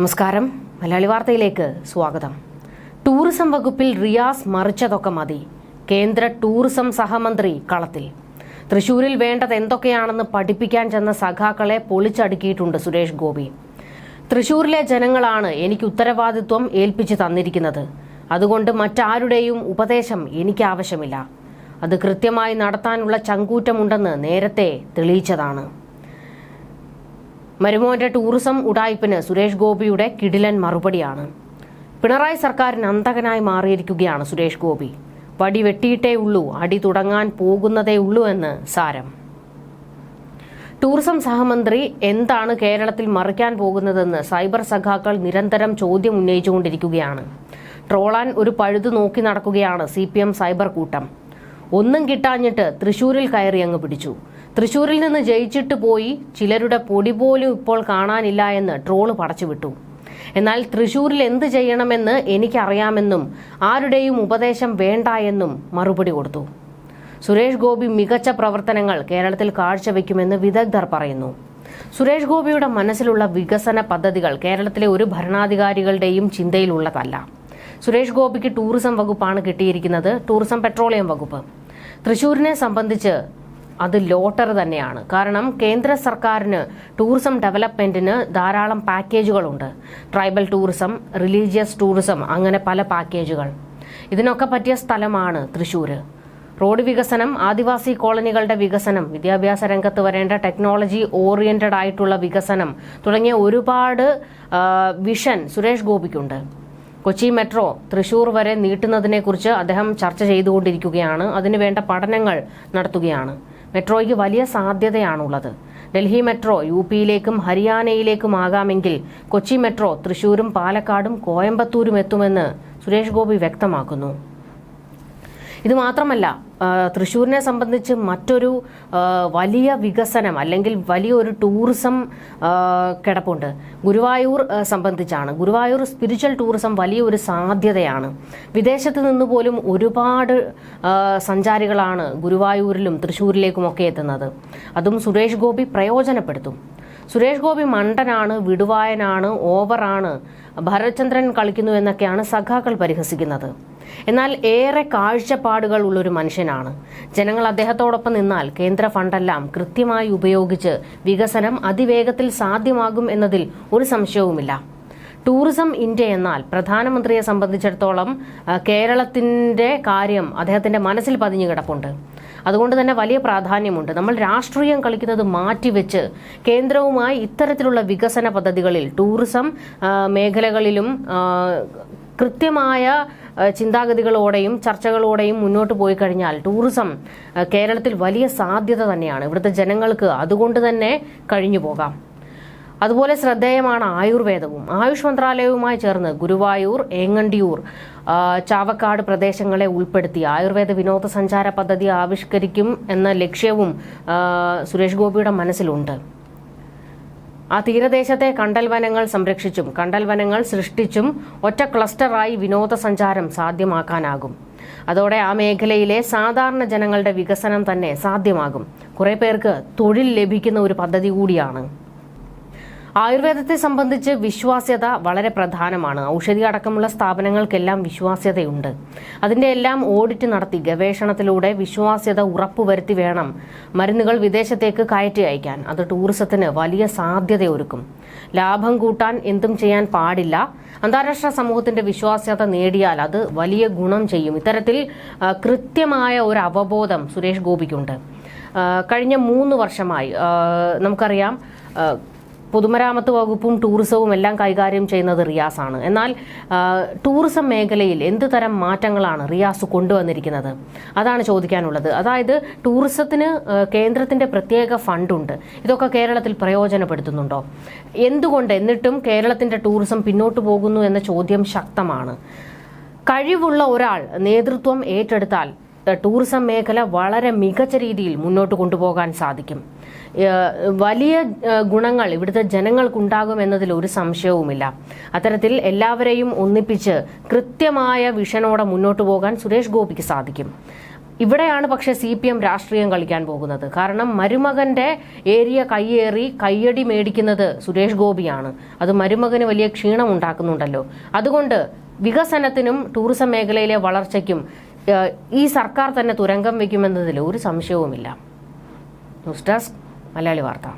നമസ്കാരം. മലയാളി വാർത്തയിലേക്ക് സ്വാഗതം. ടൂറിസം വകുപ്പിൽ റിയാസ് മറിച്ചതൊക്കെ മതി. കേന്ദ്ര ടൂറിസം സഹമന്ത്രി കളത്തിൽ. തൃശൂരിൽ വേണ്ടത് എന്തൊക്കെയാണെന്ന് പഠിപ്പിക്കാൻ ചെന്ന സഖാക്കളെ പൊളിച്ചടുക്കിയിട്ടുണ്ട് സുരേഷ് ഗോപി. തൃശൂരിലെ ജനങ്ങളാണ് എനിക്ക് ഉത്തരവാദിത്വം ഏൽപ്പിച്ചു തന്നിരിക്കുന്നത്. അതുകൊണ്ട് മറ്റാരുടെയും ഉപദേശം എനിക്ക് ആവശ്യമില്ല. അത് കൃത്യമായി നടത്താനുള്ള ചങ്കൂറ്റമുണ്ടെന്ന് നേരത്തെ തെളിയിച്ചതാണ്. മരുമോന്റെ ടൂറിസം ഉഡായിപ്പിന് സുരേഷ് ഗോപിയുടെ കിടിലൻ മറുപടിയാണ്. പിണറായി സർക്കാരിന് അന്തകനായി മാറിയിരിക്കുകയാണ് സുരേഷ് ഗോപി. വടി വെട്ടിയിട്ടേ ഉള്ളൂ, അടി തുടങ്ങാൻ പോകുന്നതേ ഉള്ളൂ എന്ന് സാരം. ടൂറിസം സഹമന്ത്രി എന്താണ് കേരളത്തിൽ മറിക്കാൻ പോകുന്നതെന്ന് സൈബർ സഖാക്കൾ നിരന്തരം ചോദ്യം ഉന്നയിച്ചുകൊണ്ടിരിക്കുകയാണ്. ട്രോളാൻ ഒരു പഴുതു നോക്കി നടക്കുകയാണ് CPM സൈബർ കൂട്ടം. ഒന്നും കിട്ടാഞ്ഞിട്ട് തൃശൂരിൽ കയറി അങ്ങ് പിടിച്ചു. തൃശൂരിൽ നിന്ന് ജയിച്ചിട്ട് പോയി ചിലരുടെ പൊടി പോലും ഇപ്പോൾ കാണാനില്ല എന്ന് ട്രോള് പടച്ചുവിട്ടു. എന്നാൽ തൃശൂരിൽ എന്ത് ചെയ്യണമെന്ന് എനിക്കറിയാമെന്നും ആരുടെയും ഉപദേശം വേണ്ട എന്നും മറുപടി കൊടുത്തു. സുരേഷ് ഗോപി മികച്ച പ്രവർത്തനങ്ങൾ കേരളത്തിൽ കാഴ്ചവെക്കുമെന്ന് വിദഗ്ധർ പറയുന്നു. സുരേഷ് ഗോപിയുടെ മനസ്സിലുള്ള വികസന പദ്ധതികൾ കേരളത്തിലെ ഒരു ഭരണാധികാരികളുടെയും ചിന്തയിലുള്ളതല്ല. സുരേഷ് ഗോപിക്ക് ടൂറിസം വകുപ്പാണ് കിട്ടിയിരിക്കുന്നത്, ടൂറിസം പെട്രോളിയം വകുപ്പ്. തൃശൂരിനെ സംബന്ധിച്ച് അത് ലോട്ടറി തന്നെയാണ്. കാരണം കേന്ദ്ര സർക്കാരിന് ടൂറിസം ഡെവലപ്മെന്റിന് ധാരാളം പാക്കേജുകളുണ്ട്. ട്രൈബൽ ടൂറിസം, റിലീജിയസ് ടൂറിസം, അങ്ങനെ പല പാക്കേജുകൾ. ഇതിനൊക്കെ പറ്റിയ സ്ഥലമാണ് തൃശൂർ. റോഡ് വികസനം, ആദിവാസി കോളനികളുടെ വികസനം, വിദ്യാഭ്യാസ രംഗത്ത് വരേണ്ട ടെക്നോളജി ഓറിയന്റഡ് ആയിട്ടുള്ള വികസനം തുടങ്ങിയ ഒരുപാട് വിഷൻ സുരേഷ് ഗോപിക്കുണ്ട്. കൊച്ചി മെട്രോ തൃശൂർ വരെ നീട്ടുന്നതിനെക്കുറിച്ച് അദ്ദേഹം ചർച്ച ചെയ്തുകൊണ്ടിരിക്കുകയാണ്. അതിനുവേണ്ട പഠനങ്ങൾ നടത്തുകയാണ്. മെട്രോയ്ക്ക് വലിയ സാധ്യതയാണുള്ളത്. ഡൽഹി മെട്രോ UPയിലേക്കും ഹരിയാനയിലേക്കും ആകാമെങ്കിൽ കൊച്ചി മെട്രോ തൃശൂരും പാലക്കാടും കോയമ്പത്തൂരും എത്തുമെന്ന് സുരേഷ് ഗോപി വ്യക്തമാക്കുന്നു. ഇത് മാത്രമല്ല, തൃശ്ശൂരിനെ സംബന്ധിച്ച് മറ്റൊരു വലിയ വികസനം അല്ലെങ്കിൽ വലിയൊരു ടൂറിസം കിടപ്പുണ്ട്. ഗുരുവായൂർ സംബന്ധിച്ചാണ്. ഗുരുവായൂർ സ്പിരിച്വൽ ടൂറിസം വലിയൊരു സാധ്യതയാണ്. വിദേശത്ത് നിന്ന് പോലും ഒരുപാട് സഞ്ചാരികളാണ് ഗുരുവായൂരിലും തൃശ്ശൂരിലേക്കുമൊക്കെ എത്തുന്നത്. അതും സുരേഷ് ഗോപി പ്രയോജനപ്പെടുത്തും. സുരേഷ് ഗോപി മണ്ടനാണ്, വിടുവായനാണ്, ഓവറാണ്, ഭരത്ചന്ദ്രൻ കളിക്കുന്നു എന്നൊക്കെയാണ് സഖാക്കൾ പരിഹസിക്കുന്നത്. എന്നാൽ ഏറെ കാഴ്ചപ്പാടുകൾ ഉള്ളൊരു മനുഷ്യനാണ്. ജനങ്ങൾ അദ്ദേഹത്തോടൊപ്പം നിന്നാൽ കേന്ദ്ര ഫണ്ടെല്ലാം കൃത്യമായി ഉപയോഗിച്ച് വികസനം അതിവേഗത്തിൽ സാധ്യമാകും എന്നതിൽ ഒരു സംശയവുമില്ല. ടൂറിസം ഇന്ത്യ എന്നാൽ പ്രധാനമന്ത്രിയെ സംബന്ധിച്ചിടത്തോളം കേരളത്തിന്റെ കാര്യം അദ്ദേഹത്തിന്റെ മനസ്സിൽ പതിഞ്ഞു കിടപ്പുണ്ട്. അതുകൊണ്ട് തന്നെ വലിയ പ്രാധാന്യമുണ്ട്. നമ്മൾ രാഷ്ട്രീയം കളിക്കുന്നത് മാറ്റിവെച്ച് കേന്ദ്രവുമായി ഇത്തരത്തിലുള്ള വികസന പദ്ധതികളിൽ ടൂറിസം മേഖലകളിലും കൃത്യമായ ചിന്താഗതികളോടെയും ചർച്ചകളോടെയും മുന്നോട്ട് പോയി കഴിഞ്ഞാൽ ടൂറിസം കേരളത്തിൽ വലിയ സാധ്യത തന്നെയാണ്. ഇവിടുത്തെ ജനങ്ങൾക്ക് അതുകൊണ്ട് തന്നെ കഴിഞ്ഞു പോകാം. അതുപോലെ ശ്രദ്ധേയമാണ് ആയുർവേദവും. ആയുഷ് മന്ത്രാലയവുമായി ചേർന്ന് ഗുരുവായൂർ, ഏങ്ങണ്ടിയൂർ, ചാവക്കാട് പ്രദേശങ്ങളെ ഉൾപ്പെടുത്തി ആയുർവേദ വിനോദസഞ്ചാര പദ്ധതി ആവിഷ്കരിക്കും എന്ന ലക്ഷ്യവും സുരേഷ് ഗോപിയുടെ മനസ്സിലുണ്ട്. ആ തീരദേശത്തെ കണ്ടൽ വനങ്ങൾ സംരക്ഷിച്ചും കണ്ടൽ വനങ്ങൾ സൃഷ്ടിച്ചും ഒറ്റ ക്ലസ്റ്ററായി വിനോദസഞ്ചാരം സാധ്യമാക്കാനാകും. അതോടെ ആ മേഖലയിലെ സാധാരണ ജനങ്ങളുടെ വികസനം തന്നെ സാധ്യമാകും. കുറെ പേർക്ക് തൊഴിൽ ലഭിക്കുന്ന ഒരു പദ്ധതി കൂടിയാണ്. ആയുർവേദത്തെ സംബന്ധിച്ച് വിശ്വാസ്യത വളരെ പ്രധാനമാണ്. ഔഷധി അടക്കമുള്ള സ്ഥാപനങ്ങൾക്കെല്ലാം വിശ്വാസ്യതയുണ്ട്. അതിന്റെ എല്ലാം ഓഡിറ്റ് നടത്തി ഗവേഷണത്തിലൂടെ വിശ്വാസ്യത ഉറപ്പുവരുത്തി വേണം മരുന്നുകൾ വിദേശത്തേക്ക് കയറ്റി അയക്കാൻ. അത് ടൂറിസത്തിന് വലിയ സാധ്യതയൊരുക്കും. ലാഭം കൂട്ടാൻ എന്തും ചെയ്യാൻ പാടില്ല. അന്താരാഷ്ട്ര സമൂഹത്തിന്റെ വിശ്വാസ്യത നേടിയാൽ അത് വലിയ ഗുണം ചെയ്യും. ഇത്തരത്തിൽ കൃത്യമായ ഒരു അവബോധം സുരേഷ് ഗോപിക്കുണ്ട്. കഴിഞ്ഞ 3 വർഷമായി നമുക്കറിയാം പൊതുമരാമത്ത് വകുപ്പും ടൂറിസവും എല്ലാം കൈകാര്യം ചെയ്യുന്നത് റിയാസാണ്. എന്നാൽ ടൂറിസം മേഖലയിൽ എന്ത് തരം മാറ്റങ്ങളാണ് റിയാസ് കൊണ്ടുവന്നിരിക്കുന്നത്? അതാണ് ചോദിക്കാനുള്ളത്. അതായത് ടൂറിസത്തിന് കേന്ദ്രത്തിന്റെ പ്രത്യേക ഫണ്ടുണ്ട്. ഇതൊക്കെ കേരളത്തിൽ പ്രയോജനപ്പെടുത്തുന്നുണ്ടോ? എന്തുകൊണ്ട് എന്നിട്ടും കേരളത്തിന്റെ ടൂറിസം പിന്നോട്ട് പോകുന്നു എന്ന ചോദ്യം ശക്തമാണ്. കഴിവുള്ള ഒരാൾ നേതൃത്വം ഏറ്റെടുത്താൽ ടൂറിസം മേഖല വളരെ മികച്ച രീതിയിൽ മുന്നോട്ട് കൊണ്ടുപോകാൻ സാധിക്കും. വലിയ ഗുണങ്ങൾ ഇവിടുത്തെ ജനങ്ങൾക്കുണ്ടാകുമെന്നതിൽ ഒരു സംശയവുമില്ല. അത്തരത്തിൽ എല്ലാവരെയും ഒന്നിപ്പിച്ച് കൃത്യമായ വിഷനോടെ മുന്നോട്ട് പോകാൻ സുരേഷ് ഗോപിക്ക് സാധിക്കും. ഇവിടെയാണ് പക്ഷേ CPM രാഷ്ട്രീയം കളിക്കാൻ പോകുന്നത്. കാരണം മരുമകന്റെ ഏരിയ കയ്യേറി കയ്യടി മേടിക്കുന്നത് സുരേഷ് ഗോപിയാണ്. അത് മരുമകന് വലിയ ക്ഷീണം ഉണ്ടാക്കുന്നുണ്ടല്ലോ. അതുകൊണ്ട് വികസനത്തിനും ടൂറിസം മേഖലയിലെ വളർച്ചയ്ക്കും ഈ സർക്കാർ തന്നെ തുരങ്കം വയ്ക്കുമെന്നതിൽ ഒരു സംശയവുമില്ല. ന്യൂസ് ഡെസ്ക് മലയാളി വാർത്ത.